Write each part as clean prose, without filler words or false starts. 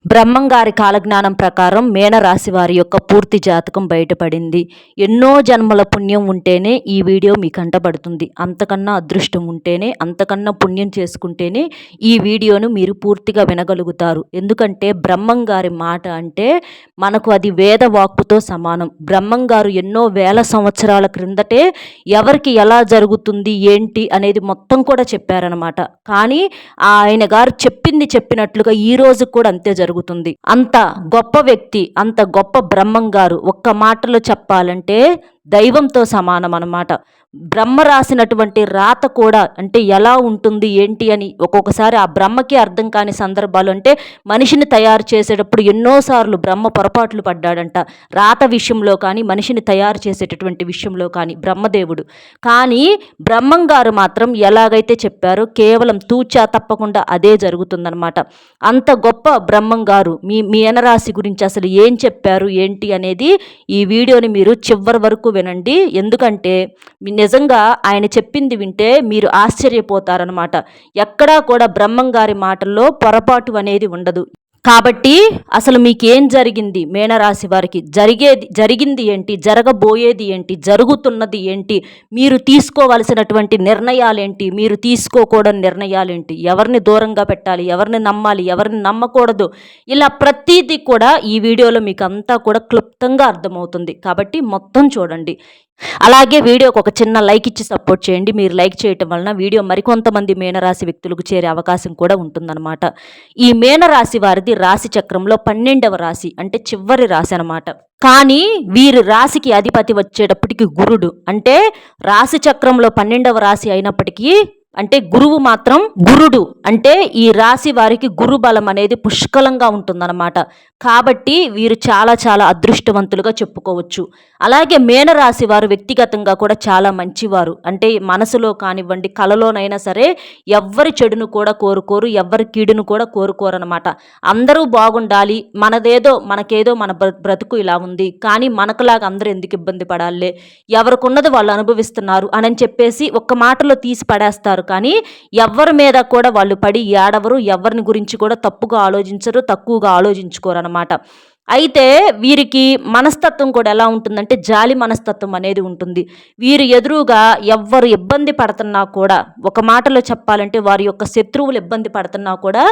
బ్రహ్మంగారి కాలజ్ఞానం ప్రకారం మీనరాశి వారి యొక్క పూర్తి జాతకం బయటపడింది. ఎన్నో జన్మల పుణ్యం ఉంటేనే ఈ వీడియో మీ కంటబడుతుంది. అంతకన్నా అదృష్టం ఉంటేనే, అంతకన్నా పుణ్యం చేసుకుంటేనే ఈ వీడియోను మీరు పూర్తిగా వినగలుగుతారు. ఎందుకంటే బ్రహ్మంగారి మాట అంటే మనకు అది వేదవాక్కుతో సమానం. బ్రహ్మంగారు ఎన్నో వేల సంవత్సరాల క్రిందటే ఎవరికి ఎలా జరుగుతుంది ఏంటి అనేది మొత్తం కూడా చెప్పారనమాట. కానీ ఆయన గారు చెప్పింది చెప్పినట్లుగా ఈ రోజు కూడా అంతే జరుగుతుంది. అంత గొప్ప వ్యక్తి, అంత గొప్ప బ్రహ్మం గారు ఒక్క మాటలో చెప్పాలంటే దైవంతో సమానం అన్నమాట. బ్రహ్మ రాసినటువంటి రాత కూడా అంటే ఎలా ఉంటుంది ఏంటి అని ఒక్కొక్కసారి ఆ బ్రహ్మకి అర్థం కాని సందర్భాలు, అంటే మనిషిని తయారు చేసేటప్పుడు ఎన్నోసార్లు బ్రహ్మ పొరపాట్లు పడ్డాడంట. రాత విషయంలో కానీ, మనిషిని తయారు చేసేటటువంటి విషయంలో కానీ బ్రహ్మదేవుడు. కానీ బ్రహ్మం గారు మాత్రం ఎలాగైతే చెప్పారో కేవలం తూచా తప్పకుండా అదే జరుగుతుందనమాట. అంత గొప్ప బ్రహ్మం గారు మీ మీనరాశి గురించి అసలు ఏం చెప్పారు ఏంటి అనేది ఈ వీడియోని మీరు చివరి వరకు వినండి. ఎందుకంటే నిజంగా ఆయన చెప్పింది వింటే మీరు ఆశ్చర్యపోతారనమాట. ఎక్కడా కూడా బ్రహ్మం గారి మాటల్లో పొరపాటు అనేది ఉండదు. కాబట్టి అసలు మీకేం జరిగింది, మీనరాశి వారికి జరిగింది ఏంటి, జరగబోయేది ఏంటి, జరుగుతున్నది ఏంటి, మీరు తీసుకోవలసినటువంటి నిర్ణయాలేంటి, మీరు తీసుకోకూడని నిర్ణయాలేంటి, ఎవరిని దూరంగా పెట్టాలి, ఎవరిని నమ్మాలి, ఎవరిని నమ్మకూడదు, ఇలా ప్రతిదీ కూడా ఈ వీడియోలో మీకు అంతా కూడా క్లుప్తంగా అర్థమవుతుంది. కాబట్టి మొత్తం చూడండి. అలాగే వీడియోకి ఒక చిన్న లైక్ ఇచ్చి సపోర్ట్ చేయండి. మీరు లైక్ చేయటం వలన వీడియో మరికొంతమంది మీనరాశి వ్యక్తులకు చేరే అవకాశం కూడా ఉంటుందన్నమాట. ఈ మీనరాశి వారిది రాశి చక్రంలో 12వ రాశి, అంటే చివరి రాశి అనమాట. కానీ వీరి రాశికి అధిపతి వచ్చేటప్పటికి గురుడు. అంటే రాశి చక్రంలో 12వ రాశి అయినప్పటికీ అంటే గురువు మాత్రం గురుడు, అంటే ఈ రాశి వారికి గురు బలం అనేది పుష్కలంగా ఉంటుందన్నమాట. కాబట్టి వీరు చాలా చాలా అదృష్టవంతులుగా చెప్పుకోవచ్చు. అలాగే మీనరాశి వారు వ్యక్తిగతంగా కూడా చాలా మంచివారు. అంటే మనసులో కానివ్వండి, కలలోనైనా సరే ఎవ్వరి చెడును కూడా కోరుకోరు, ఎవ్వరి కీడును కూడా కోరుకోరనమాట. అందరూ బాగుండాలి, మనకేదో మన బ్రతుకు ఇలా ఉంది, కానీ మనకులాగా అందరూ ఎందుకు ఇబ్బంది పడాలే, ఎవరికున్నది వాళ్ళు అనుభవిస్తున్నారు అని చెప్పేసి ఒక్క మాటలో తీసి పడేస్తారు. కానీ ఎవరి మీద కూడా వాళ్ళు పడి ఏడవరు, ఎవరిని గురించి కూడా తప్పుగా ఆలోచించరు, తక్కువగా ఆలోచించుకోరు అనమాట. అయితే వీరికి మనస్తత్వం కూడా ఎలా ఉంటుందంటే జాలి మనస్తత్వం అనేది ఉంటుంది. వీరు ఎదురుగా ఎవ్వరు ఇబ్బంది పడుతున్నా కూడా, ఒక మాటలో చెప్పాలంటే వారి యొక్క శత్రువులు ఇబ్బంది పడుతున్నా కూడా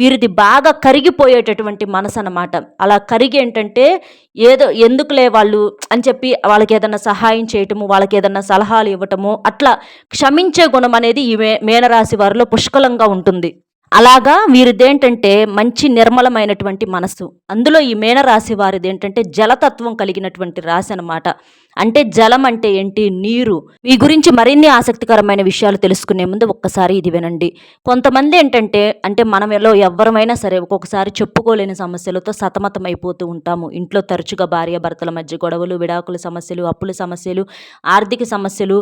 వీరిది బాగా కరిగిపోయేటటువంటి మనసు అన్నమాట. అలా కరిగి ఏంటంటే ఏదో ఎందుకులే వాళ్ళు అని చెప్పి వాళ్ళకి ఏదైనా సహాయం చేయటము, వాళ్ళకి ఏదైనా సలహాలు ఇవ్వటము, అట్లా క్షమించే గుణం అనేది ఈ మీనరాశి వారిలో పుష్కలంగా ఉంటుంది. అలాగా వీరిదేంటంటే మంచి నిర్మలమైనటువంటి మనస్సు. అందులో ఈ మీనరాశి వారిది ఏంటంటే జలతత్వం కలిగినటువంటి రాశి అనమాట. అంటే జలం అంటే ఏంటి, నీరు. ఈ గురించి మరిన్ని ఆసక్తికరమైన విషయాలు తెలుసుకునే ముందు ఒక్కసారి ఇది వినండి. కొంతమంది ఏంటంటే అంటే మనలో ఎవరమైనా సరే ఒక్కొక్కసారి చెప్పుకోలేని సమస్యలతో సతమతం అయిపోతూ ఉంటాము. ఇంట్లో తరచుగా భార్యాభర్తల మధ్య గొడవలు, విడాకుల సమస్యలు, అప్పుల సమస్యలు, ఆర్థిక సమస్యలు,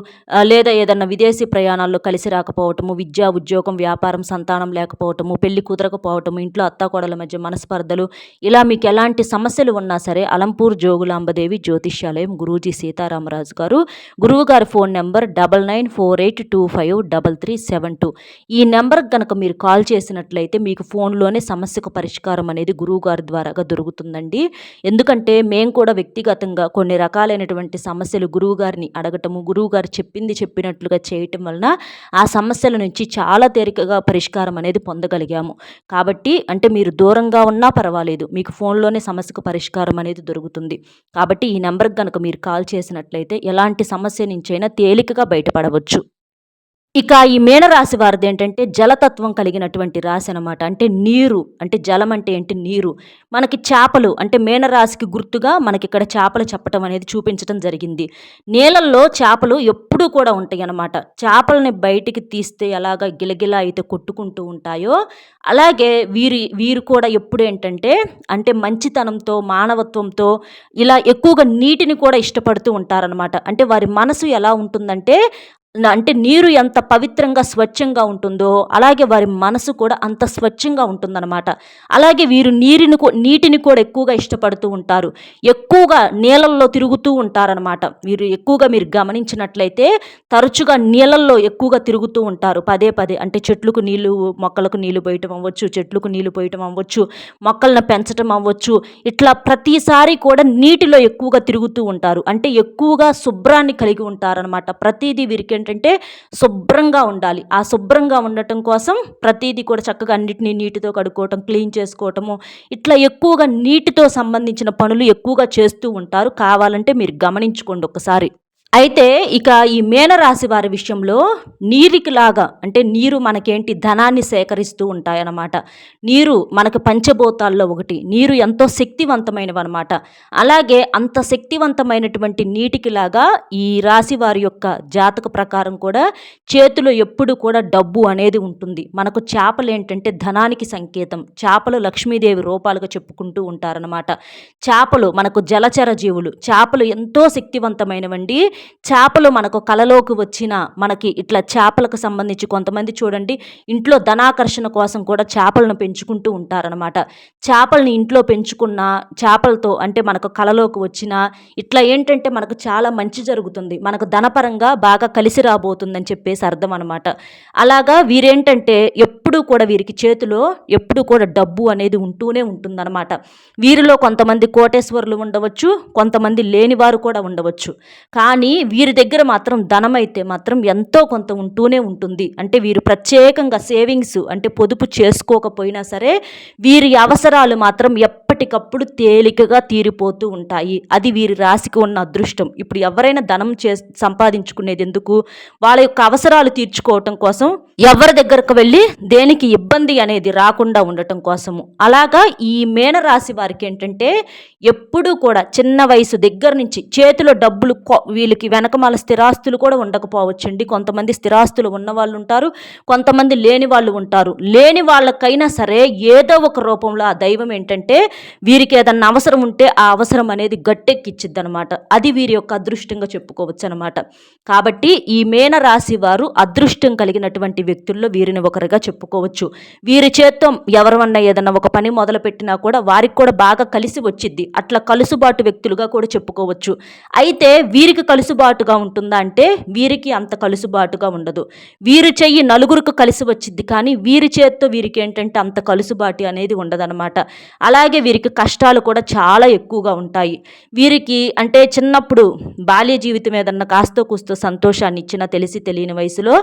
లేదా ఏదన్నా విదేశీ ప్రయాణాల్లో కలిసి రాకపోవటము, విద్య, ఉద్యోగం, వ్యాపారం, సంతానం లేకపోవటము, పెళ్లి కుదరకపోవటము, ఇంట్లో అత్తాకోడల మధ్య మనస్పర్ధలు, ఇలా మీకు ఎలాంటి సమస్యలు ఉన్నా సరే అలంపూర్ జోగులాంబదేవి జ్యోతిష్యాలయం గురూజీ సీతారామరాజు గారు, గురువు గారి ఫోన్ నెంబర్ 9948253372. ఈ నెంబర్కి కనుక మీరు కాల్ చేసినట్లయితే మీకు ఫోన్లోనే సమస్యకు పరిష్కారం అనేది గురువు గారి ద్వారాగా దొరుకుతుందండి. ఎందుకంటే మేము కూడా వ్యక్తిగతంగా కొన్ని రకాలైనటువంటి సమస్యలు గురువు గారిని అడగటము, గురువు గారు చెప్పినట్లుగా చేయటం వలన ఆ సమస్యల నుంచి చాలా తేలికగా పరిష్కారం అనేది పొందగలిగాము. కాబట్టి అంటే మీరు దూరంగా ఉన్నా పర్వాలేదు, మీకు ఫోన్లోనే సమస్యకు పరిష్కారం అనేది దొరుకుతుంది. కాబట్టి ఈ నెంబర్కి కనుక మీరు కాల్ చేసినట్లయితే ఎలాంటి సమస్య నుంచైనా తేలికగా బయటపడవచ్చు. ఇక ఈ మీనరాశి వారిది ఏంటంటే జలతత్వం కలిగినటువంటి రాశి అనమాట. అంటే నీరు, అంటే జలం అంటే ఏంటి, నీరు. మనకి చేపలు అంటే మీనరాశికి గుర్తుగా మనకి ఇక్కడ చేపలు చెప్పటం అనేది చూపించడం జరిగింది. నీళ్ళల్లో చేపలు ఎప్పుడూ కూడా ఉంటాయి అన్నమాట. చేపలని బయటికి తీస్తే ఎలాగ గిలగిలా అయితే కొట్టుకుంటూ ఉంటాయో అలాగే వీరు కూడా ఎప్పుడు ఏంటంటే అంటే మంచితనంతో, మానవత్వంతో ఇలా ఎక్కువగా నీటిని కూడా ఇష్టపడుతూ ఉంటారనమాట. అంటే వారి మనసు ఎలా ఉంటుందంటే అంటే నీరు ఎంత పవిత్రంగా, స్వచ్ఛంగా ఉంటుందో, అలాగే వారి మనసు కూడా అంత స్వచ్ఛంగా ఉంటుందన్నమాట. అలాగే వీరు నీటిని కూడా ఎక్కువగా ఇష్టపడుతూ ఉంటారు. ఎక్కువగా నీళ్ళల్లో తిరుగుతూ ఉంటారనమాట. మీరు గమనించినట్లయితే తరచుగా నీళ్ళల్లో ఎక్కువగా తిరుగుతూ ఉంటారు పదే పదే. అంటే మొక్కలకు నీళ్లు పోయటం అవ్వచ్చు, చెట్లకు నీళ్లు పోయటం అవ్వచ్చు, మొక్కలను పెంచటం అవ్వచ్చు. ఇట్లా ప్రతిసారి కూడా నీటిలో ఎక్కువగా తిరుగుతూ ఉంటారు. అంటే ఎక్కువగా శుభ్రాన్ని కలిగి ఉంటారనమాట. ప్రతిదీ వీరికి ఏంటంటే శుభ్రంగా ఉండాలి. ఆ శుభ్రంగా ఉండటం కోసం ప్రతిదీ కూడా చక్కగా అన్నిటినీ నీటితో కడుక్కోవటం, క్లీన్ చేసుకోవటము, ఇట్లా ఎక్కువగా నీటితో సంబంధించిన పనులు ఎక్కువగా చేస్తూ ఉంటారు. కావాలంటే మీరు గమనించుకోండి ఒకసారి. అయితే ఇక ఈ మీనరాశి వారి విషయంలో నీరుకిలాగా, అంటే నీరు మనకేంటి ధనాన్ని సేకరిస్తూ ఉంటాయన్నమాట. నీరు మనకు పంచభూతాల్లో ఒకటి. నీరు ఎంతో శక్తివంతమైనవన్నమాట. అలాగే అంత శక్తివంతమైనటువంటి నీటికిలాగా ఈ రాశి వారి యొక్క జాతక ప్రకారం కూడా చేతిలో ఎప్పుడు కూడా డబ్బు అనేది ఉంటుంది. మనకు చేపలు ఏంటంటే ధనానికి సంకేతం. చేపలు లక్ష్మీదేవి రూపాలుగా చెప్పుకుంటూ ఉంటారనమాట. చేపలు మనకు జలచర జీవులు. చేపలు ఎంతో శక్తివంతమైనవండి. చేపలు మనకు కలలోకి వచ్చిన మనకి ఇట్లా చేపలకు సంబంధించి కొంతమంది చూడండి ఇంట్లో ధనాకర్షణ కోసం కూడా చేపలను పెంచుకుంటూ ఉంటారనమాట. చేపల్ని ఇంట్లో పెంచుకున్న చేపలతో అంటే మనకు కలలోకి వచ్చిన ఇట్లా ఏంటంటే మనకు చాలా మంచి జరుగుతుంది, మనకు ధనపరంగా బాగా కలిసి రాబోతుందని చెప్పేసి అర్థం అనమాట. అలాగా వీరేంటంటే ఎప్పుడూ కూడా వీరికి చేతిలో ఎప్పుడు కూడా డబ్బు అనేది ఉంటూనే ఉంటుందన్నమాట. వీరిలో కొంతమంది కోటేశ్వరులు ఉండవచ్చు, కొంతమంది లేనివారు కూడా ఉండవచ్చు. కానీ వీరి దగ్గర మాత్రం ధనం అయితే మాత్రం ఎంతో కొంత ఉంటూనే ఉంటుంది. అంటే వీరు ప్రత్యేకంగా సేవింగ్స్ అంటే పొదుపు చేసుకోకపోయినా సరే వీరి అవసరాలు మాత్రం ఎప్పటికప్పుడు తేలికగా తీరిపోతూ ఉంటాయి. అది వీరి రాశికి ఉన్న అదృష్టం. ఇప్పుడు ఎవరైనా ధనం సంపాదించుకునేది ఎందుకు? వాళ్ళ యొక్క అవసరాలు తీర్చుకోవటం కోసం, ఎవరి దగ్గరకు వెళ్ళి దేనికి ఇబ్బంది అనేది రాకుండా ఉండటం కోసము. అలాగా ఈ మీనరాశి వారికి ఏంటంటే ఎప్పుడూ కూడా చిన్న వయసు దగ్గర నుంచి చేతిలో డబ్బులు వీళ్ళకి వెనకమాల స్థిరాస్తులు కూడా ఉండకపోవచ్చండి. కొంతమంది స్థిరాస్తులు ఉన్నవాళ్ళు ఉంటారు, కొంతమంది లేని వాళ్ళు ఉంటారు. లేని వాళ్ళకైనా సరే ఏదో ఒక రూపంలో ఆ దైవం ఏంటంటే వీరికి ఏదన్నా అవసరం ఉంటే ఆ అవసరం అనేది గట్టెక్కిచ్చిద్ది అనమాట. అది వీరి యొక్క అదృష్టంగా చెప్పుకోవచ్చు అనమాట. కాబట్టి ఈ మీన రాశి వారు అదృష్టం కలిగినటువంటి వ్యక్తుల్లో వీరిని ఒకరిగా చెప్పుకోవచ్చు. వీరి చేత్తో ఎవరన్నా ఏదన్నా ఒక పని మొదలుపెట్టినా కూడా వారికి కూడా బాగా కలిసి వచ్చిద్ది. అట్లా కలుసుబాటు వ్యక్తులుగా కూడా చెప్పుకోవచ్చు. అయితే వీరికి కలుసుబాటుగా ఉంటుందా అంటే వీరికి అంత కలుసుబాటుగా ఉండదు. వీరి చెయ్యి నలుగురికి కలిసి వచ్చిద్ది, కానీ వీరి చేత్తో వీరికి ఏంటంటే అంత కలుసుబాటు అనేది ఉండదన్నమాట. అలాగే వీరికి కష్టాలు కూడా చాలా ఎక్కువగా ఉంటాయి. వీరికి అంటే చిన్నప్పుడు బాల్య జీవితం ఏదన్నా కాస్తో కూస్తో సంతోషాన్ని ఇచ్చినా తెలిసి తెలియని వయసులో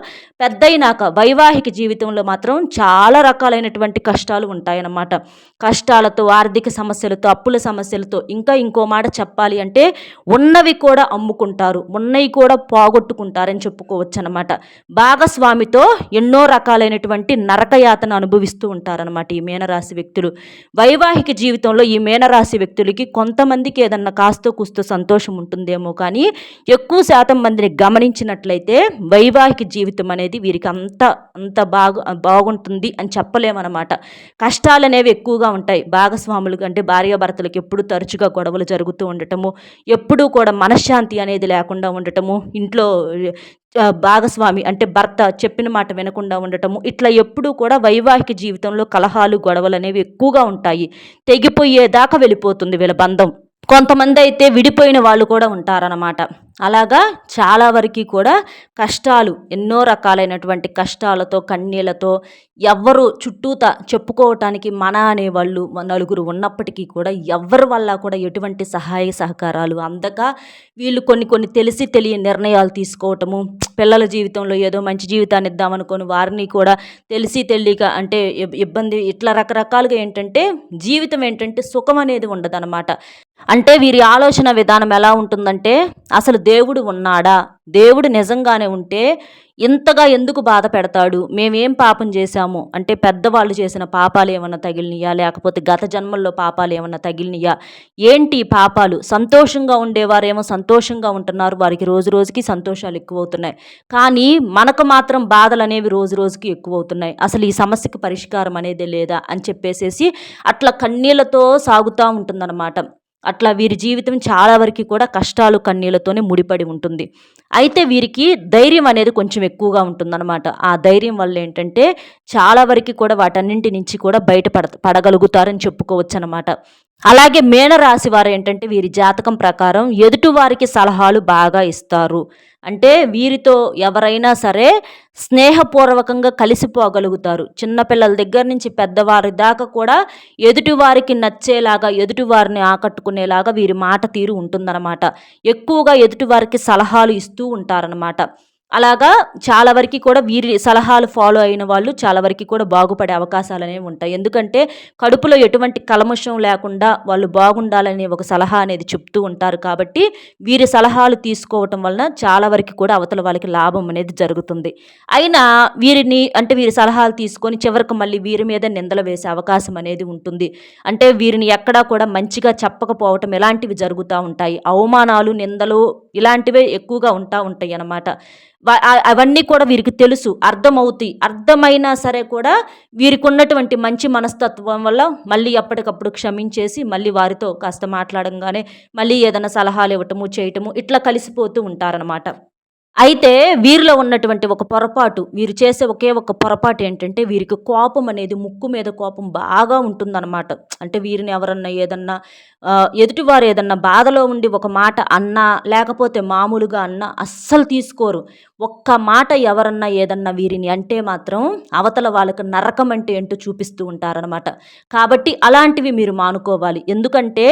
పెద్దయినాక వైవాహిక జీవితంలో మాత్రం చాలా రకాలైనటువంటి కష్టాలు ఉంటాయన్నమాట. కష్టాలతో, ఆర్థిక సమస్యలతో, అప్పుల సమస్యలతో, ఇంకా ఇంకో మాట చెప్పాలి అంటే ఉన్నవి కూడా అమ్ముకుంటారు, ఉన్నవి కూడా పోగొట్టుకుంటారని చెప్పుకోవచ్చు అనమాట. భాగస్వామితో ఎన్నో రకాలైనటువంటి నరకయాతన అనుభవిస్తూ ఉంటారనమాట ఈ మీనరాశి వ్యక్తులు. వైవాహిక జీవితంలో ఈ మీనరాశి వ్యక్తులకి కొంతమందికి ఏదన్నా కాస్తో కూస్తో సంతోషం ఉంటుందేమో, కానీ ఎక్కువ శాతం మందిని గమనించినట్లయితే వైవాహిక జీవితం అనేది వీరికి అంత బాగుంటుంది అని చెప్పలేమన్నమాట. కష్టాలు అనేవి ఎక్కువగా ఉంటాయి. భాగస్వాములు అంటే భార్యాభర్తలకు ఎప్పుడు తరచుగా గొడవలు జరుగుతూ ఉండటము, ఎప్పుడూ కూడా మనశ్శాంతి అనేది లేకుండా ఉండటము, ఇంట్లో భాగస్వామి అంటే భర్త చెప్పిన మాట వినకుండా ఉండటము, ఇట్లా ఎప్పుడూ కూడా వైవాహిక జీవితంలో కలహాలు, గొడవలు అనేవి ఎక్కువగా ఉంటాయి. తెగిపోయేదాకా వెళ్ళిపోతుంది వీళ్ళ బంధం. కొంతమంది అయితే విడిపోయిన వాళ్ళు కూడా ఉంటారన్నమాట. అలాగా చాలా వరకు కూడా కష్టాలు, ఎన్నో రకాలైనటువంటి కష్టాలతో, కన్నీళ్లతో ఎవ్వరు చుట్టూత చెప్పుకోవటానికి మన అనేవాళ్ళు నలుగురు ఉన్నప్పటికీ కూడా ఎవ్వరి వల్ల కూడా ఎటువంటి సహాయ సహకారాలు అందక వీళ్ళు కొన్ని తెలిసి తెలియని నిర్ణయాలు తీసుకోవటము, పిల్లల జీవితంలో ఏదో మంచి జీవితాన్ని ఇద్దామనుకొని వారిని కూడా తెలిసి తెలియక అంటే ఇబ్బంది, ఇట్లా రకరకాలుగా ఏంటంటే జీవితం ఏంటంటే సుఖం అనేది ఉండదన్నమాట. అంటే వీరి ఆలోచన విధానం ఎలా ఉంటుందంటే అసలు దేవుడు ఉన్నాడా, దేవుడు నిజంగానే ఉంటే ఇంతగా ఎందుకు బాధ పెడతాడు, మేమేం పాపం చేశాము అంటే పెద్దవాళ్ళు చేసిన పాపాలు ఏమన్నా తగిలినయా, లేకపోతే గత జన్మల్లో పాపాలు ఏమన్నా తగిలినయా, ఏంటి పాపాలు? సంతోషంగా ఉండేవారేమో సంతోషంగా ఉంటున్నారు, వారికి రోజు రోజుకి సంతోషాలు ఎక్కువవుతున్నాయి, కానీ మనకు మాత్రం బాధలు అనేవి రోజు రోజుకి ఎక్కువవుతున్నాయి. అసలు ఈ సమస్యకి పరిష్కారం అనేది లేదా అని చెప్పేసేసి అట్లా కన్నీళ్లతో సాగుతూ ఉంటుందన్నమాట. అట్లా వీరి జీవితం చాలా వరకు కూడా కష్టాలు కన్నీళ్లతోనే ముడిపడి ఉంటుంది. అయితే వీరికి ధైర్యం అనేది కొంచెం ఎక్కువగా ఉంటుందన్నమాట. ఆ ధైర్యం వల్ల ఏంటంటే చాలా వరకు కూడా వాటన్నింటి నుంచి కూడా పడగలుగుతారని చెప్పుకోవచ్చనమాట. అలాగే మీనరాశి వారు ఏంటంటే వీరి జాతకం ప్రకారం ఎదుటివారికి సలహాలు బాగా ఇస్తారు. అంటే వీరితో ఎవరైనా సరే స్నేహపూర్వకంగా కలిసిపోగలుగుతారు. చిన్నపిల్లల దగ్గర నుంచి పెద్దవారి దాకా కూడా ఎదుటివారికి నచ్చేలాగా, ఎదుటివారిని ఆకట్టుకునేలాగా వీరి మాట తీరు ఉంటుందన్నమాట. ఎక్కువగా ఎదుటివారికి సలహాలు ఇస్తూ ఉంటారనమాట. అలాగా చాలా వరకు కూడా వీరి సలహాలు ఫాలో అయిన వాళ్ళు చాలా వరకు కూడా బాగుపడే అవకాశాలు అనేవి ఉంటాయి. ఎందుకంటే కడుపులో ఎటువంటి కల్మషం లేకుండా వాళ్ళు బాగుండాలనే ఒక సలహా అనేది చెప్తూ ఉంటారు కాబట్టి వీరి సలహాలు తీసుకోవటం వలన చాలా వరకు కూడా అవతల వాళ్ళకి లాభం అనేది జరుగుతుంది. అయినా వీరి సలహాలు తీసుకొని చివరికి మళ్ళీ వీరి మీద నిందలు వేసే అవకాశం అనేది ఉంటుంది. అంటే వీరిని ఎక్కడా కూడా మంచిగా చెప్పకపోవటం ఇలాంటివి జరుగుతూ ఉంటాయి. అవమానాలు, నిందలు ఇలాంటివే ఎక్కువగా ఉంటాయి అన్నమాట. అవన్నీ కూడా వీరికి తెలుసు, అర్థమవుతాయి. అర్థమైనా సరే కూడా వీరికి ఉన్నటువంటి మంచి మనస్తత్వం వల్ల మళ్ళీ ఎప్పటికప్పుడు క్షమించేసి మళ్ళీ వారితో కాస్త మాట్లాడంగానే మళ్ళీ ఏదైనా సలహాలు ఇవ్వటము, చేయటము ఇట్లా కలిసిపోతూ ఉంటారనమాట. అయితే వీరిలో ఉన్నటువంటి ఒక పొరపాటు, వీరు చేసే ఒకే ఒక పొరపాటు ఏంటంటే వీరికి కోపం అనేది, ముక్కు మీద కోపం బాగా ఉంటుందన్నమాట. అంటే వీరిని ఎవరన్నా ఏదన్నా ఎదుటివారు ఏదన్నా బాధలో ఉండి ఒక మాట అన్నా, లేకపోతే మామూలుగా అన్నా అస్సలు తీసుకోరు. ఒక్క మాట ఎవరన్నా ఏదన్నా వీరిని అంటే మాత్రం అవతల వాళ్ళకి నరకం అంటే ఏంటో చూపిస్తూ ఉంటారనమాట. కాబట్టి అలాంటివి మీరు మానుకోవాలి. ఎందుకంటే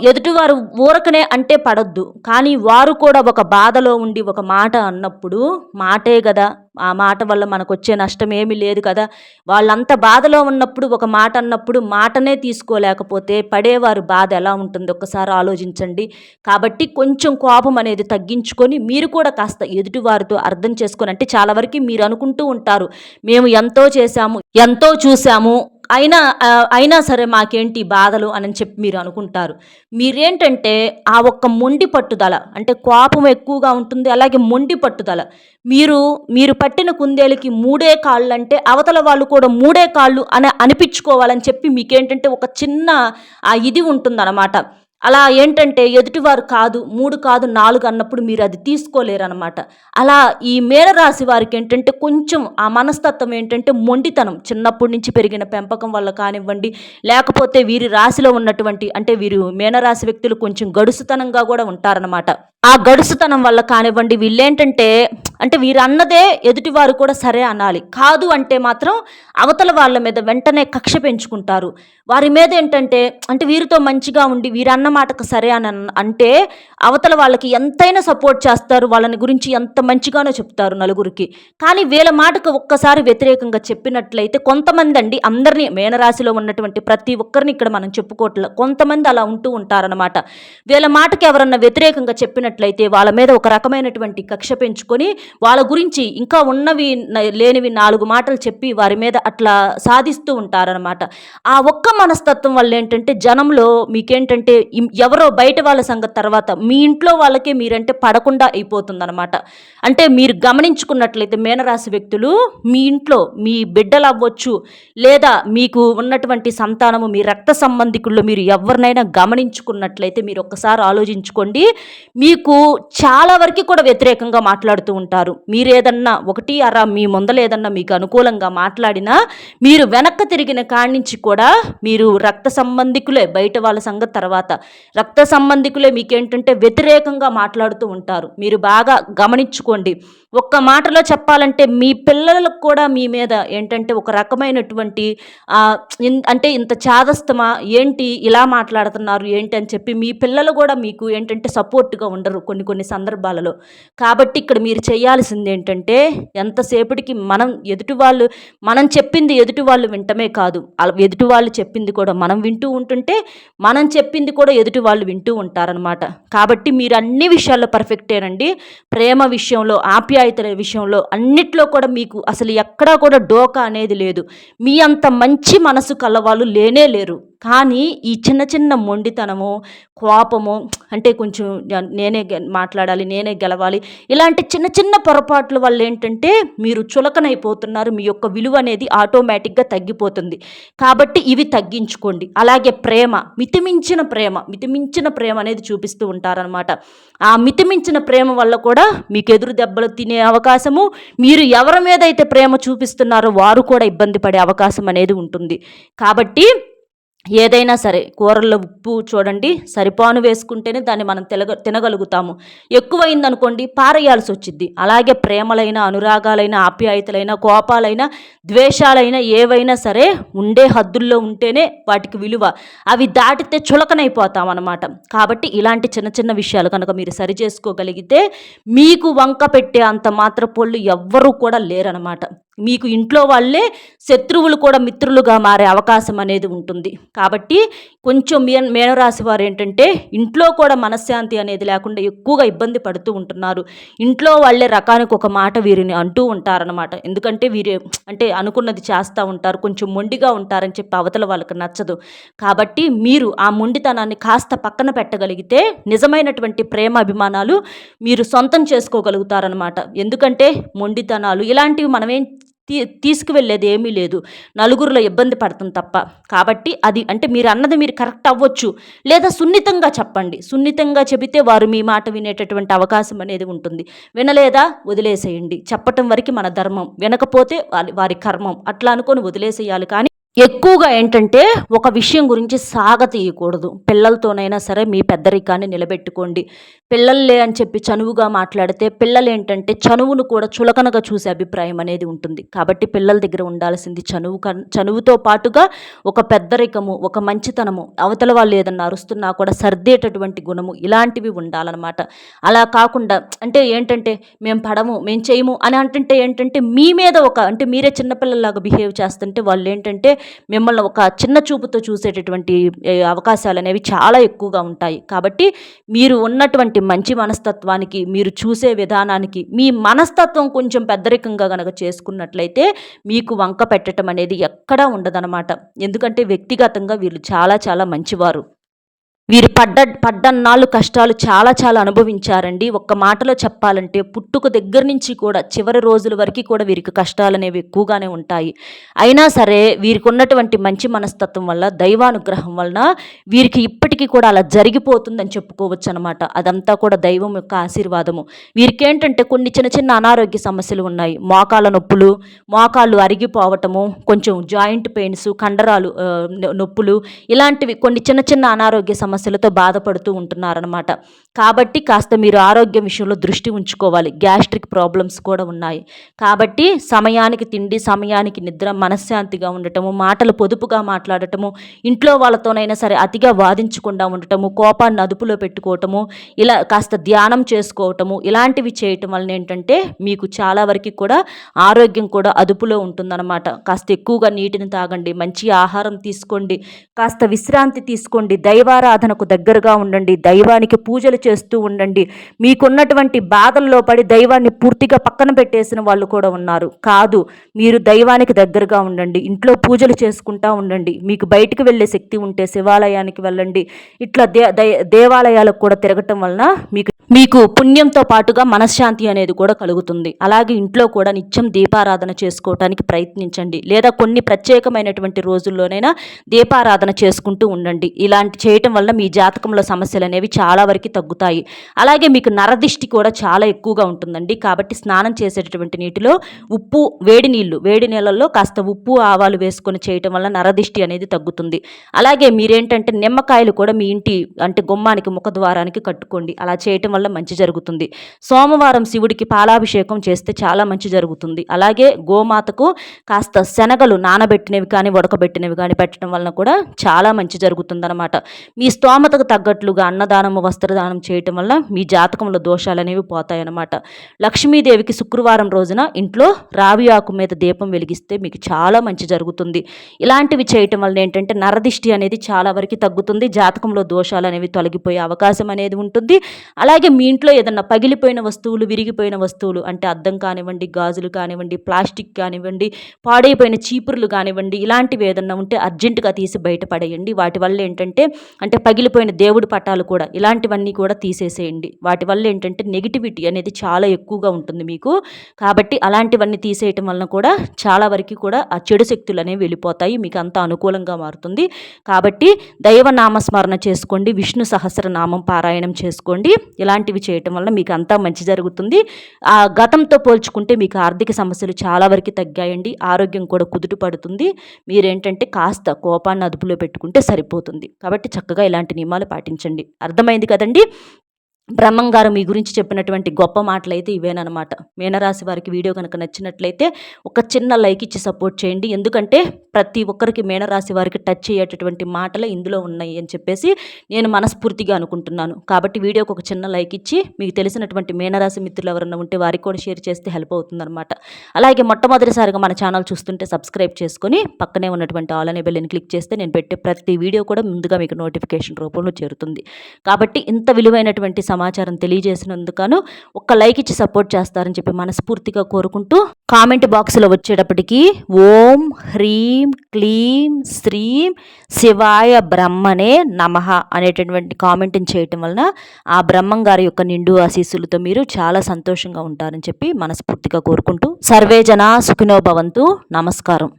ఎదుటివారు ఊరకనే అంటే పడొద్దు. కానీ వారు కూడా ఒక బాధలో ఉండి ఒక మాట అన్నప్పుడు, మాటే గదా! ఆ మాట వల్ల మనకొచ్చే నష్టం ఏమీ లేదు కదా! వాళ్ళంత బాధలో ఉన్నప్పుడు ఒక మాట అన్నప్పుడు మాటనే తీసుకోలేకపోతే పడేవారి బాధ ఎలా ఉంటుందో ఒక్కసారి ఆలోచించండి. కాబట్టి కొంచెం కోపం అనేది తగ్గించుకొని మీరు కూడా కాస్త ఎదుటివారితో అర్థం చేసుకొని, అంటే చాలా వరకు మీరు అనుకుంటూ ఉంటారు, మేము ఎంతో చేశాము, ఎంతో చూసాము, అయినా సరే మాకేంటి బాధలు అని చెప్పి మీరు అనుకుంటారు. మీరేంటంటే ఆ ఒక్క మొండి పట్టుదల, అంటే కోపం ఎక్కువగా ఉంటుంది, అలాగే మొండి పట్టుదల. మీరు పట్టిన కుందేలుకి మూడే కాళ్ళు అంటే అవతల వాళ్ళు కూడా మూడే కాళ్ళు అని అనిపించుకోవాలని చెప్పి మీకేంటంటే ఒక చిన్న ఇది ఉంటుందన్నమాట. అలా ఏంటంటే ఎదుటివారు కాదు, 3 కాదు 4 అన్నప్పుడు మీరు అది తీసుకోలేరనమాట. అలా ఈ మీనరాశి వారికి ఏంటంటే కొంచెం ఆ మనస్తత్వం ఏంటంటే మొండితనం, చిన్నప్పటి నుంచి పెరిగిన పెంపకం వల్ల కానివ్వండి, లేకపోతే వీరి రాశిలో ఉన్నటువంటి, అంటే వీరు మీనరాశి వ్యక్తులు కొంచెం గడుసుతనంగా కూడా ఉంటారనమాట. ఆ గడుసుతనం వల్ల కానివ్వండి వీళ్ళేంటంటే, అంటే వీరు అన్నదే ఎదుటివారు కూడా సరే అనాలి. కాదు అంటే మాత్రం అవతల వాళ్ళ మీద వెంటనే కక్ష పెంచుకుంటారు. వారి మీద ఏంటంటే, అంటే వీరితో మంచిగా ఉండి వీరన్న మాటకు సరే అని అంటే అవతల వాళ్ళకి ఎంతైనా సపోర్ట్ చేస్తారు, వాళ్ళని గురించి ఎంత మంచిగానో చెప్తారు నలుగురికి. కానీ వీళ్ళ మాటకు ఒక్కసారి వ్యతిరేకంగా చెప్పినట్లయితే కొంతమంది అండి, అందరినీ మీనరాశిలో ఉన్నటువంటి ప్రతి ఒక్కరిని ఇక్కడ మనం చెప్పుకోవట్లే, కొంతమంది అలా ఉంటూ ఉంటారనమాట. వీళ్ళ మాటకి ఎవరన్నా వ్యతిరేకంగా చెప్పినట్లయితే వాళ్ళ మీద ఒక రకమైనటువంటి కక్ష పెంచుకొని వాళ్ళ గురించి ఇంకా ఉన్నవి లేనివి 4 మాటలు చెప్పి వారి మీద అట్లా సాధిస్తూ ఉంటారనమాట. ఆ ఒక్క మనస్తత్వం వల్ల ఏంటంటే జనంలో మీకేంటంటే ఎవరో బయట వాళ్ళ సంగతి తర్వాత మీ ఇంట్లో వాళ్ళకే మీరంటే పడకుండా అయిపోతుందన్నమాట. అంటే మీరు గమనించుకున్నట్లయితే మీనరాశి వ్యక్తులు మీ ఇంట్లో మీ బిడ్డలు అవ్వచ్చు, లేదా మీకు ఉన్నటువంటి సంతానము, మీ రక్త సంబంధికుల్లో మీరు ఎవరినైనా గమనించుకున్నట్లయితే మీరు ఒక్కసారి ఆలోచించుకోండి, మీకు చాలా వరకు కూడా వ్యతిరేకంగా మాట్లాడుతూ ఉంటారు. మీరేదన్నా ఒకటి అరా మీ ముందలేదన్నా మీకు అనుకూలంగా మాట్లాడినా మీరు వెనక్కి తిరిగిన కాడి నుంచి కూడా మీరు రక్త సంబంధికులే, బయట వాళ్ళ సంగతి తర్వాత, రక్త సంబంధికులే మీకేంటంటే వ్యతిరేకంగా మాట్లాడుతూ ఉంటారు. మీరు బాగా గమనించుకోండి. ఒక్క మాటలో చెప్పాలంటే మీ పిల్లలకు కూడా మీ మీద ఏంటంటే ఒక రకమైనటువంటి అంటే ఇంత చాదస్తమా ఏంటి, ఇలా మాట్లాడుతున్నారు ఏంటి అని చెప్పి మీ పిల్లలు కూడా మీకు ఏంటంటే సపోర్ట్గా ఉండరు కొన్ని సందర్భాలలో. కాబట్టి ఇక్కడ మీరు చేయాల్సింది ఏంటంటే, ఎంతసేపటికి మనం చెప్పింది ఎదుటి వాళ్ళు వింటమే కాదు, ఎదుటి వాళ్ళు చెప్పింది కూడా మనం వింటూ ఉంటుంటే మనం చెప్పింది కూడా ఎదుటి వాళ్ళు వింటూ ఉంటారనమాట. కాబట్టి మీరు అన్ని విషయాల్లో పర్ఫెక్టేనండి. ప్రేమ విషయంలో, ఆప్యాయతల విషయంలో అన్నిట్లో కూడా మీకు అసలు ఎక్కడా కూడా డోకా అనేది లేదు. మీ అంత మంచి మనసు కలవాళ్ళు లేనే లేరు. కానీ ఈ చిన్న చిన్న మొండితనము, కోపము, అంటే కొంచెం నేనే మాట్లాడాలి, నేనే గెలవాలి, ఇలాంటి చిన్న చిన్న పొరపాట్ల వల్ల ఏంటంటే మీరు చులకనైపోతున్నారు. మీ యొక్క విలువ అనేది ఆటోమేటిక్గా తగ్గిపోతుంది. కాబట్టి ఇవి తగ్గించుకోండి. అలాగే ప్రేమ, మితిమించిన ప్రేమ అనేది చూపిస్తూ ఉంటారనమాట. ఆ మితిమించిన ప్రేమ వల్ల కూడా మీకు ఎదురు దెబ్బలు తినే అవకాశము, మీరు ఎవరి మీద అయితే ప్రేమ చూపిస్తున్నారో వారు కూడా ఇబ్బంది పడే అవకాశం అనేది ఉంటుంది. కాబట్టి ఏదైనా సరే కూరల్లో ఉప్పు చూడండి, సరిపాను వేసుకుంటేనే దాన్ని మనం తినగలుగుతాము. ఎక్కువైందనుకోండి పారేయాల్సి వచ్చింది. అలాగే ప్రేమలైన, అనురాగాలైన, ఆప్యాయతలైన, కోపాలైన, ద్వేషాలైన ఏవైనా సరే ఉండే హద్దుల్లో ఉంటేనే వాటికి విలువ. అవి దాటితే చులకనైపోతాం అన్నమాట. కాబట్టి ఇలాంటి చిన్న చిన్న విషయాలు కనుక మీరు సరి చేసుకోగలిగితే మీకు వంక పెట్టే అంత మాత్రపోళ్ళు ఎవ్వరూ కూడా లేరనమాట. మీకు ఇంట్లో వాళ్ళే శత్రువులు కూడా మిత్రులుగా మారే అవకాశం అనేది ఉంటుంది. కాబట్టి కొంచెం మేనరాశి వారు ఏంటంటే ఇంట్లో కూడా మనశ్శాంతి అనేది లేకుండా ఎక్కువగా ఇబ్బంది పడుతూ ఉంటున్నారు. ఇంట్లో వాళ్ళే రకానికి ఒక మాట వీరిని అంటూ ఉంటారనమాట. ఎందుకంటే వీరు అంటే అనుకున్నది చేస్తూ ఉంటారు, కొంచెం మొండిగా ఉంటారని చెప్పి అవతల వాళ్ళకి నచ్చదు. కాబట్టి మీరు ఆ మొండితనాన్ని కాస్త పక్కన పెట్టగలిగితే నిజమైనటువంటి ప్రేమ అభిమానాలు మీరు సొంతం చేసుకోగలుగుతారనమాట. ఎందుకంటే మొండితనాలు ఇలాంటివి మనమేం తీసుకువెళ్ళేది ఏమీ లేదు, నలుగురిలో ఇబ్బంది పడతాం తప్ప. కాబట్టి అది అంటే మీరు అన్నది మీరు కరెక్ట్ అవ్వచ్చు, లేదా సున్నితంగా చెప్పండి. సున్నితంగా చెబితే వారు మీ మాట వినేటటువంటి అవకాశం అనేది ఉంటుంది. వినలేదా వదిలేసేయండి, చెప్పటం వరకు మన ధర్మం, వినకపోతే వారి కర్మం అట్లా అనుకొని వదిలేసేయాలి. కానీ ఎక్కువగా ఏంటంటే ఒక విషయం గురించి సాగతీయకూడదు. పిల్లలతోనైనా సరే మీ పెద్దరికాన్ని నిలబెట్టుకోండి. పిల్లలే అని చెప్పి చనువుగా మాట్లాడితే పిల్లలు ఏంటంటే చనువును కూడా చులకనగా చూసే అభిప్రాయం అనేది ఉంటుంది. కాబట్టి పిల్లల దగ్గర ఉండాల్సింది చనువుతో పాటుగా ఒక పెద్దరికము, ఒక మంచితనము, అవతల వాళ్ళు ఏదన్నా అరుస్తున్నా కూడా సర్దేటటువంటి గుణము, ఇలాంటివి ఉండాలన్నమాట. అలా కాకుండా అంటే ఏంటంటే మేము చేయము అని అంటుంటే ఏంటంటే మీ మీద అంటే మీరే చిన్నపిల్లలాగా బిహేవ్ చేస్తుంటే వాళ్ళు ఏంటంటే మిమ్మల్ని ఒక చిన్న చూపుతో చూసేటటువంటి అవకాశాలు అనేవి చాలా ఎక్కువగా ఉంటాయి. కాబట్టి మీరు ఉన్నటువంటి మంచి మనస్తత్వానికి, మీరు చూసే విధానానికి మీ మనస్తత్వం కొంచెం పెద్దరికంగా గనక చేసుకున్నట్లయితే మీకు వంక పెట్టడం అనేది ఎక్కడా ఉండదన్నమాట. ఎందుకంటే వ్యక్తిగతంగా వీళ్ళు చాలా చాలా మంచివారు. వీరు పడ్డన్నాళ్ళు కష్టాలు చాలా చాలా అనుభవించారండి. ఒక్క మాటలో చెప్పాలంటే పుట్టుక దగ్గర నుంచి కూడా చివరి రోజుల వరకు కూడా వీరికి కష్టాలు అనేవి ఎక్కువగానే ఉంటాయి. అయినా సరే వీరికి ఉన్నటువంటి మంచి మనస్తత్వం వల్ల, దైవానుగ్రహం వలన వీరికి ఇప్పటికీ కూడా అలా జరిగిపోతుందని చెప్పుకోవచ్చు అనమాట. అదంతా కూడా దైవం యొక్క ఆశీర్వాదము. వీరికి ఏంటంటే కొన్ని చిన్న చిన్న అనారోగ్య సమస్యలు ఉన్నాయి. మోకాళ్ళ నొప్పులు, మోకాళ్ళు అరిగిపోవటము, కొంచెం జాయింట్ పెయిన్స్, కండరాలు నొప్పులు, ఇలాంటివి కొన్ని చిన్న చిన్న అనారోగ్య సమస్యలతో బాధపడుతూ ఉంటున్నారనమాట. కాబట్టి కాస్త మీరు ఆరోగ్యం విషయంలో దృష్టి ఉంచుకోవాలి. గ్యాస్ట్రిక్ ప్రాబ్లమ్స్ కూడా ఉన్నాయి. కాబట్టి సమయానికి తిండి, సమయానికి నిద్ర, మనశ్శాంతిగా ఉండటము, మాటలు పొదుపుగా మాట్లాడటము, ఇంట్లో వాళ్ళతోనైనా సరే అతిగా వాదించకుండా ఉండటము, కోపాన్ని అదుపులో పెట్టుకోవటము, ఇలా కాస్త ధ్యానం చేసుకోవటము, ఇలాంటివి చేయటం వలన ఏంటంటే మీకు చాలా వరకు కూడా ఆరోగ్యం కూడా అదుపులో ఉంటుందన్నమాట. కాస్త ఎక్కువగా నీటిని తాగండి, మంచి ఆహారం తీసుకోండి, కాస్త విశ్రాంతి తీసుకోండి, దైవారాధనకు దగ్గరగా ఉండండి, దైవానికి పూజలు చేస్తూ ఉండండి. మీకున్నటువంటి బాధల్లో పడి దైవాన్ని పూర్తిగా పక్కన పెట్టేసిన వాళ్ళు కూడా ఉన్నారు. కాదు, మీరు దైవానికి దగ్గరగా ఉండండి, ఇంట్లో పూజలు చేసుకుంటూ ఉండండి. మీకు బయటికి వెళ్ళే శక్తి ఉంటే శివాలయానికి వెళ్ళండి. ఇట్లా దేవాలయాలకు కూడా తిరగటం వలన మీకు పుణ్యంతో పాటుగా మనశ్శాంతి అనేది కూడా కలుగుతుంది. అలాగే ఇంట్లో కూడా నిత్యం దీపారాధన చేసుకోవటానికి ప్రయత్నించండి, లేదా కొన్ని ప్రత్యేకమైనటువంటి రోజుల్లోనైనా దీపారాధన చేసుకుంటూ ఉండండి. ఇలాంటి చేయటం వల్ల మీ జాతకంలో సమస్యలు అనేవి చాలా వరకు తగ్గుతాయి. అలాగే మీకు నరదిష్టి కూడా చాలా ఎక్కువగా ఉంటుందండి. కాబట్టి స్నానం చేసేటటువంటి నీటిలో వేడి నీళ్ళల్లో కాస్త ఉప్పు, ఆవాలు వేసుకొని చేయటం వల్ల నరదిష్టి అనేది తగ్గుతుంది. అలాగే మీరేంటంటే నిమ్మకాయలు కూడా మీ ఇంటి అంటే గుమ్మానికి, ముఖద్వారానికి కట్టుకోండి. అలా చేయటం వల్ల మంచి జరుగుతుంది. సోమవారం శివుడికి పాలాభిషేకం చేస్తే చాలా మంచి జరుగుతుంది. అలాగే గోమాతకు కాస్త శనగలు నానబెట్టినవి కానీ ఉడకబెట్టినవి కానీ పెట్టడం వలన కూడా చాలా మంచి జరుగుతుందన్నమాట. మీ స్తోమతకు తగ్గట్లుగా అన్నదానము, వస్త్రదానం చేయటం వల్ల మీ జాతకంలో దోషాలు అనేవి పోతాయన్నమాట. లక్ష్మీదేవికి శుక్రవారం రోజున ఇంట్లో రావి ఆకు మీద దీపం వెలిగిస్తే మీకు చాలా మంచి జరుగుతుంది. ఇలాంటివి చేయటం వల్ల ఏంటంటే నరదిష్టి అనేది చాలా వరకు తగ్గుతుంది. జాతకంలో దోషాలు అనేవి తొలగిపోయే అవకాశం అనేది ఉంటుంది. అలాగే మీ ఇంట్లో ఏదన్నా పగిలిపోయిన వస్తువులు, విరిగిపోయిన వస్తువులు అంటే అద్దం కానివ్వండి, గాజులు కానివ్వండి, ప్లాస్టిక్ కానివ్వండి, పాడైపోయిన చీపుర్లు కానివ్వండి, ఇలాంటివి ఏదన్నా ఉంటే అర్జెంటుగా తీసి బయటపడేయండి. వాటి వల్ల ఏంటంటే పగిలిపోయిన దేవుడి పటాలు కూడా ఇలాంటివన్నీ కూడా తీసేసేయండి. వాటి వల్ల ఏంటంటే నెగిటివిటీ అనేది చాలా ఎక్కువగా ఉంటుంది మీకు. కాబట్టి అలాంటివన్నీ తీసేయటం వలన కూడా చాలా వరకు కూడా ఆ చెడు శక్తులు అనేవి వెళ్ళిపోతాయి. మీకు అంత అనుకూలంగా మారుతుంది. కాబట్టి దైవ నామస్మరణ చేసుకోండి, విష్ణు సహస్రనామం పారాయణం చేసుకోండి. ఇలాంటివి చేయటం వల్ల మీకు అంతా మంచి జరుగుతుంది. ఆ గతంతో పోల్చుకుంటే మీకు ఆర్థిక సమస్యలు చాలా వరకు తగ్గాయండి. ఆరోగ్యం కూడా కుదుట పడుతుంది. మీరేంటంటే కాస్త కోపాన్ని అదుపులో పెట్టుకుంటే సరిపోతుంది. కాబట్టి చక్కగా ఇలాంటి నియమాలు పాటించండి. అర్థమైంది కదండి. బ్రహ్మంగారు మీ గురించి చెప్పినటువంటి గొప్ప మాటలైతే ఇవేనమాట. మీనరాశి వారికి వీడియో కనుక నచ్చినట్లయితే ఒక చిన్న లైక్ ఇచ్చి సపోర్ట్ చేయండి. ఎందుకంటే ప్రతి ఒక్కరికి మీనరాశి వారికి టచ్ అయ్యేటటువంటి మాటలే ఇందులో ఉన్నాయి అని చెప్పేసి నేను మనస్ఫూర్తిగా అనుకుంటున్నాను. కాబట్టి వీడియోకి ఒక చిన్న లైక్ ఇచ్చి మీకు తెలిసినటువంటి మీనరాశి మిత్రులు ఎవరైనా ఉంటే వారికి కూడా షేర్ చేస్తే హెల్ప్ అవుతుందన్నమాట. అలాగే మొట్టమొదటిసారిగా మన ఛానల్ చూస్తుంటే సబ్స్క్రైబ్ చేసుకొని పక్కనే ఉన్నటువంటి ఆల్ అనే బెల్ని క్లిక్ చేస్తే నేను పెట్టే ప్రతి వీడియో కూడా ముందుగా మీకు నోటిఫికేషన్ రూపంలో చేరుతుంది. కాబట్టి ఇంత విలువైనటువంటి సమాచారం తెలియజేసినందుకు ఒక్క లైక్ ఇచ్చి సపోర్ట్ చేస్తారని చెప్పి మనస్ఫూర్తిగా కోరుకుంటూ కామెంట్ బాక్స్లో వచ్చేటప్పటికి ఓం హ్రీం క్లీం శ్రీం శివాయ బ్రహ్మనే నమః అనేటటువంటి కామెంట్ని చేయటం వలన ఆ బ్రహ్మం గారి యొక్క నిండు ఆశీస్సులతో మీరు చాలా సంతోషంగా ఉంటారని చెప్పి మనస్ఫూర్తిగా కోరుకుంటూ సర్వే జనా సుఖినో భవంతు. నమస్కారం.